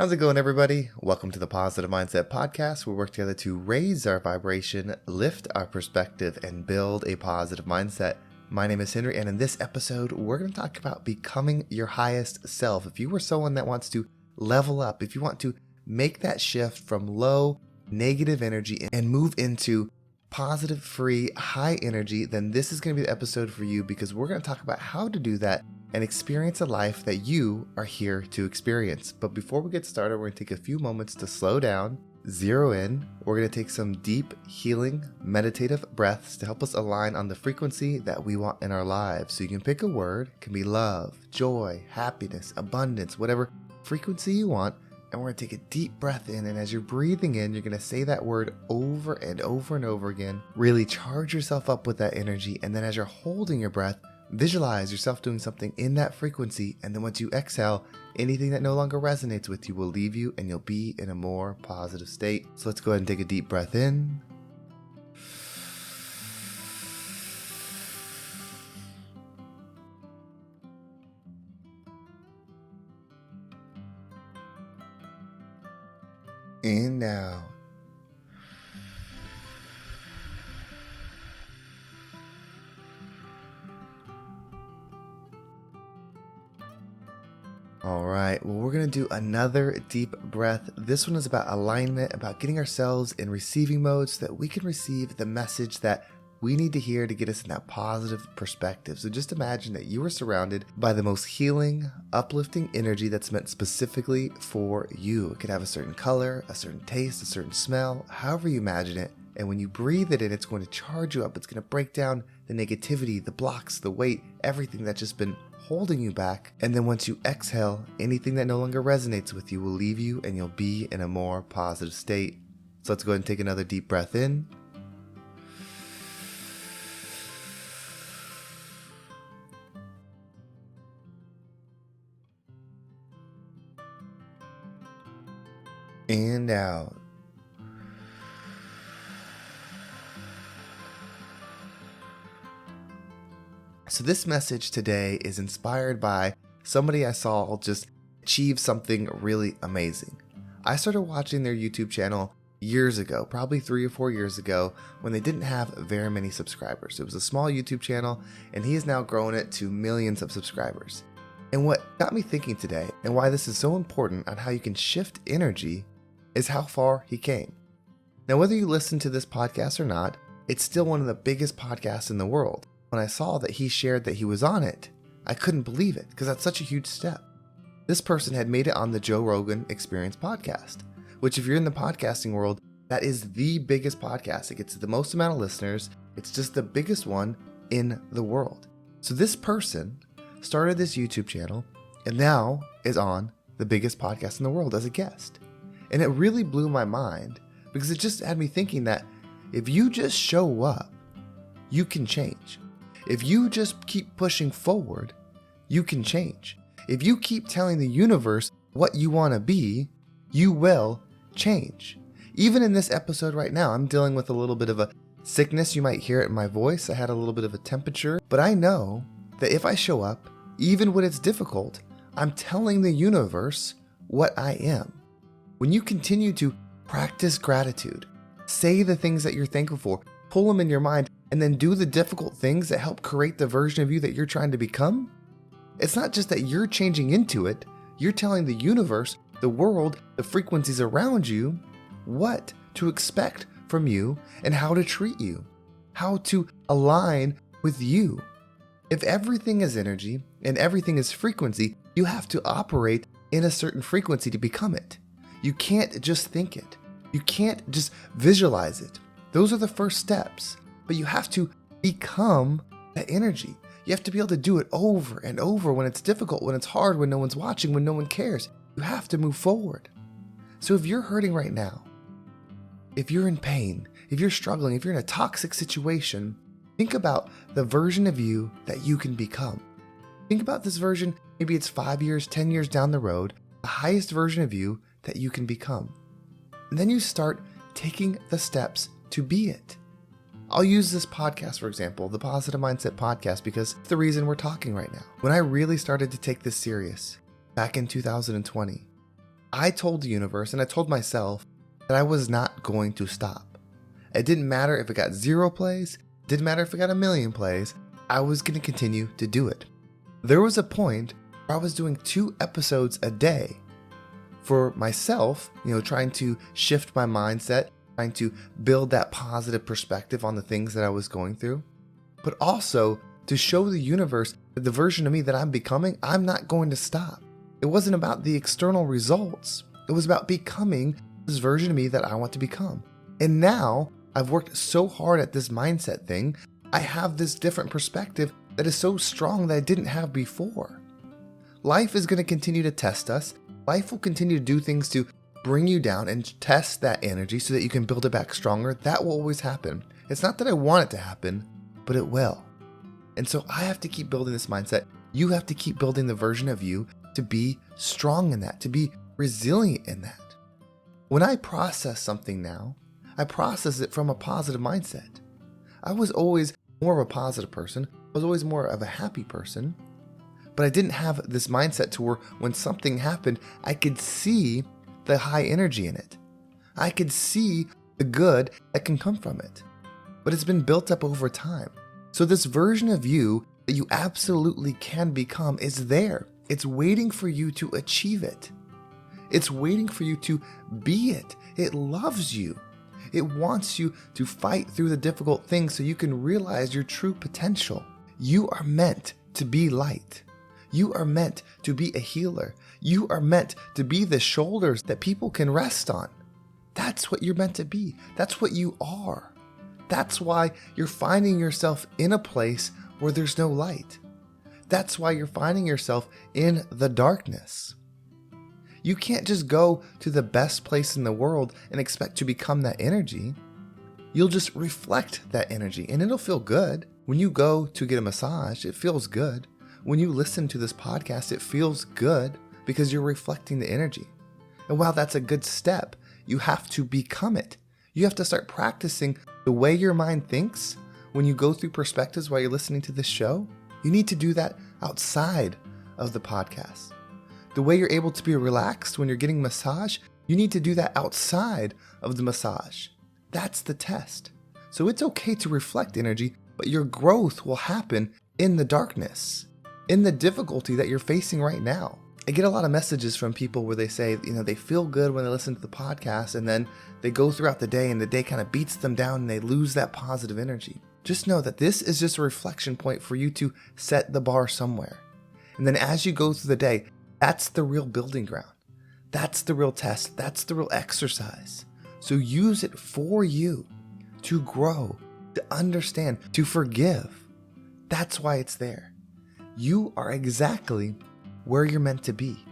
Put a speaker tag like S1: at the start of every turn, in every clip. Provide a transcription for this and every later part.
S1: How's it going, everybody? Welcome to the Positive Mindset Podcast. We work together to raise our vibration, lift our perspective, and build a positive mindset. My name is Henry, and in this episode, we're going to talk about becoming your highest self. If you are someone that wants to level up, if you want to make that shift from low, negative energy and move into positive, free, high energy, then this is going to be the episode for you, because we're going to talk about how to do that and experience a life that you are here to experience. But before we get started, we're going to take a few moments to slow down, zero in. We're going to take some deep, healing, meditative breaths to help us align on the frequency that we want in our lives. So you can pick a word. It can be love, joy, happiness, abundance, whatever frequency you want. And we're going to take a deep breath in. And as you're breathing in, you're going to say that word over and over and over again. Really charge yourself up with that energy. And then as you're holding your breath, visualize yourself doing something in that frequency, and then once you exhale, anything that no longer resonates with you will leave you and you'll be in a more positive state. So let's go ahead and take a deep breath in. And out. All right, well, we're going to do another deep breath. This one is about alignment, about getting ourselves in receiving mode so that we can receive the message that we need to hear to get us in that positive perspective. So just imagine that you are surrounded by the most healing, uplifting energy that's meant specifically for you. It could have a certain color, a certain taste, a certain smell, however you imagine it. And when you breathe it in, it's going to charge you up. It's going to break down the negativity, the blocks, the weight, everything that's just been holding you back. And then once you exhale, anything that no longer resonates with you will leave you and you'll be in a more positive state. So let's go ahead and take another deep breath in. And out. So this message today is inspired by somebody I saw just achieve something really amazing. I started watching their YouTube channel years ago, probably 3 or 4 years ago, when they didn't have very many subscribers. It was a small YouTube channel, and he has now grown it to millions of subscribers. And what got me thinking today, and why this is so important on how you can shift energy, is how far he came. Now, whether you listen to this podcast or not, it's still one of the biggest podcasts in the world. When I saw that he shared that he was on it, I couldn't believe it, because that's such a huge step. This person had made it on the Joe Rogan Experience podcast, which, if you're in the podcasting world, that is the biggest podcast. It gets the most amount of listeners. It's just the biggest one in the world. So this person started this YouTube channel and now is on the biggest podcast in the world as a guest. And it really blew my mind, because it just had me thinking that if you just show up, you can change. If you just keep pushing forward, you can change. If you keep telling the universe what you want to be, you will change. Even in this episode right now, I'm dealing with a little bit of a sickness. You might hear it in my voice. I had a little bit of a temperature, but I know that if I show up, even when it's difficult, I'm telling the universe what I am. When you continue to practice gratitude, say the things that you're thankful for, pull them in your mind, and then do the difficult things that help create the version of you that you're trying to become, it's not just that you're changing into it, you're telling the universe, the world, the frequencies around you, what to expect from you and how to treat you, how to align with you. If everything is energy and everything is frequency, you have to operate in a certain frequency to become it. You can't just think it. You can't just visualize it. Those are the first steps. But you have to become that energy. You have to be able to do it over and over when it's difficult, when it's hard, when no one's watching, when no one cares. You have to move forward. So if you're hurting right now, if you're in pain, if you're struggling, if you're in a toxic situation, think about the version of you that you can become. Think about this version, maybe it's 5 years, 10 years down the road, the highest version of you that you can become. And then you start taking the steps to be it. I'll use this podcast, for example, the Positive Mindset Podcast, because it's the reason we're talking right now. When I really started to take this serious, back in 2020, I told the universe and I told myself that I was not going to stop. It didn't matter if it got 0 plays, it didn't matter if it got 1,000,000 plays, I was going to continue to do it. There was a point where I was doing 2 episodes a day for myself, trying to shift my mindset, trying to build that positive perspective on the things that I was going through, but also to show the universe that the version of me that I'm becoming, I'm not going to stop. It wasn't about the external results. It was about becoming this version of me that I want to become. And now I've worked so hard at this mindset thing, I have this different perspective that is so strong that I didn't have before. Life is going to continue to test us. Life will continue to do things to bring you down and test that energy so that you can build it back stronger. That will always happen. It's not that I want it to happen, but it will. And so I have to keep building this mindset. You have to keep building the version of you to be strong in that, to be resilient in that. When I process something now, I process it from a positive mindset. I was always more of a positive person. I was always more of a happy person. But I didn't have this mindset to where when something happened, I could see the high energy in it. I could see the good that can come from it. But it's been built up over time. So this version of you that you absolutely can become is there. It's waiting for you to achieve it. It's waiting for you to be it. It loves you. It wants you to fight through the difficult things so you can realize your true potential. You are meant to be light. You are meant to be a healer. You are meant to be the shoulders that people can rest on. That's what you're meant to be. That's what you are. That's why you're finding yourself in a place where there's no light. That's why you're finding yourself in the darkness. You can't just go to the best place in the world and expect to become that energy. You'll just reflect that energy and it'll feel good. When you go to get a massage, it feels good. When you listen to this podcast, it feels good because you're reflecting the energy. And while that's a good step, you have to become it. You have to start practicing the way your mind thinks when you go through perspectives while you're listening to this show. You need to do that outside of the podcast. The way you're able to be relaxed when you're getting massage, you need to do that outside of the massage. That's the test. So it's okay to reflect energy, but your growth will happen in the darkness, in the difficulty that you're facing right now. I get a lot of messages from people where they say, they feel good when they listen to the podcast and then they go throughout the day and the day kind of beats them down and they lose that positive energy. Just know that this is just a reflection point for you to set the bar somewhere. And then as you go through the day, that's the real building ground. That's the real test. That's the real exercise. So use it for you to grow, to understand, to forgive. That's why it's there. You are exactly where you're meant to be.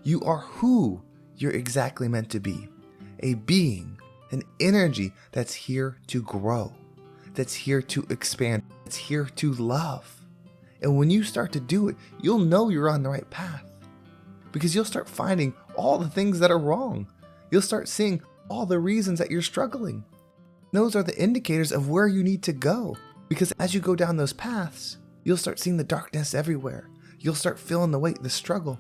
S1: You are who you're exactly meant to be. A being, an energy that's here to grow, that's here to expand, that's here to love. And when you start to do it, you'll know you're on the right path because you'll start finding all the things that are wrong. You'll start seeing all the reasons that you're struggling. Those are the indicators of where you need to go because as you go down those paths, you'll start seeing the darkness everywhere. You'll start feeling the weight, the struggle.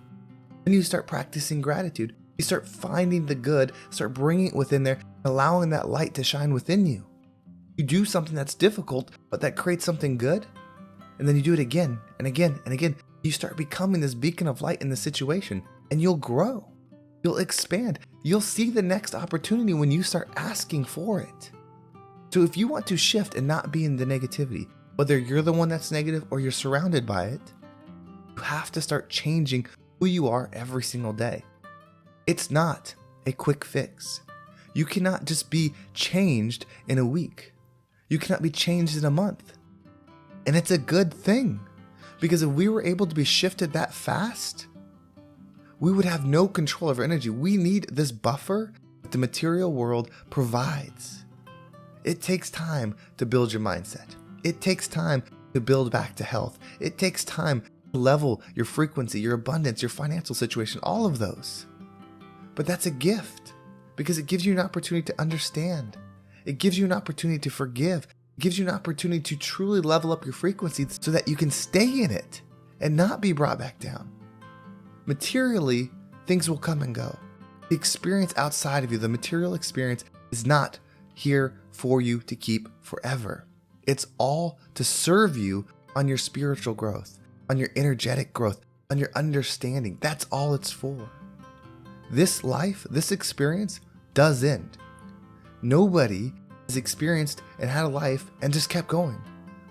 S1: Then you start practicing gratitude. You start finding the good, start bringing it within there, allowing that light to shine within you. You do something that's difficult, but that creates something good. And then you do it again and again and again. You start becoming this beacon of light in the situation and you'll grow. You'll expand. You'll see the next opportunity when you start asking for it. So if you want to shift and not be in the negativity, whether you're the one that's negative or you're surrounded by it, you have to start changing who you are every single day. It's not a quick fix. You cannot just be changed in a week. You cannot be changed in a month. And it's a good thing because if we were able to be shifted that fast, we would have no control of our energy. We need this buffer that the material world provides. It takes time to build your mindset. It takes time to build back to health. It takes time to level your frequency, your abundance, your financial situation, all of those. But that's a gift because it gives you an opportunity to understand. It gives you an opportunity to forgive. It gives you an opportunity to truly level up your frequency so that you can stay in it and not be brought back down. Materially, things will come and go. The experience outside of you, the material experience, is not here for you to keep forever. It's all to serve you on your spiritual growth, on your energetic growth, on your understanding. That's all it's for. This life, this experience does end. Nobody has experienced and had a life and just kept going.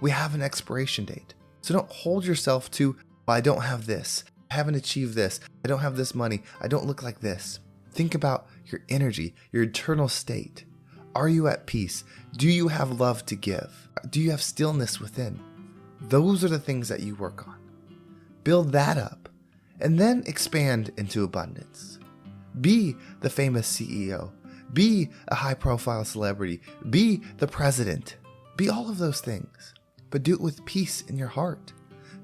S1: We have an expiration date. So don't hold yourself to, well, I don't have this, I haven't achieved this, I don't have this money, I don't look like this. Think about your energy, your eternal state. Are you at peace? Do you have love to give? Do you have stillness within? Those are the things that you work on. Build that up and then expand into abundance. Be the famous CEO. Be a high-profile celebrity. Be the president. Be all of those things. But do it with peace in your heart.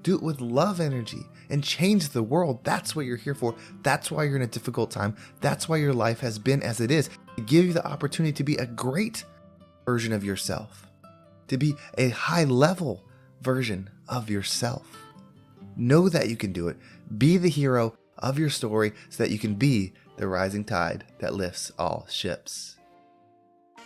S1: Do it with love energy and change the world. That's what you're here for. That's why you're in a difficult time. That's why your life has been as it is. To give you the opportunity to be a great version of yourself. To be a high-level version of yourself. Know that you can do it. Be the hero of your story so that you can be the rising tide that lifts all ships.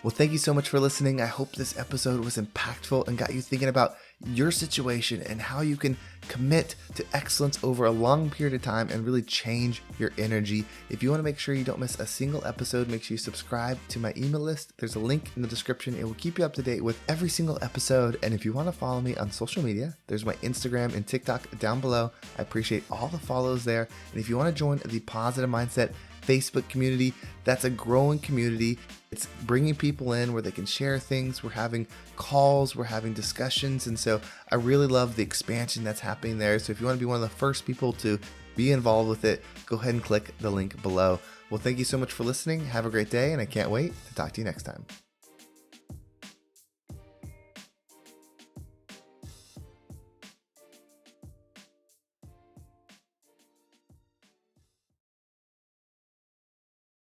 S1: Well, thank you so much for listening. I hope this episode was impactful and got you thinking about your situation and how you can commit to excellence over a long period of time and really change your energy. If you want to make sure you don't miss a single episode, make sure you subscribe to my email list. There's a link in the description. It will keep you up to date with every single episode. And if you want to follow me on social media, there's my Instagram and TikTok down below. I appreciate all the follows there. And if you want to join the Positive Mindset Facebook community, that's a growing community. It's bringing people in where they can share things. We're having calls, we're having discussions. And so I really love the expansion that's happening there. So if you want to be one of the first people to be involved with it, go ahead and click the link below. Well, thank you so much for listening. Have a great day, and I can't wait to talk to you next time.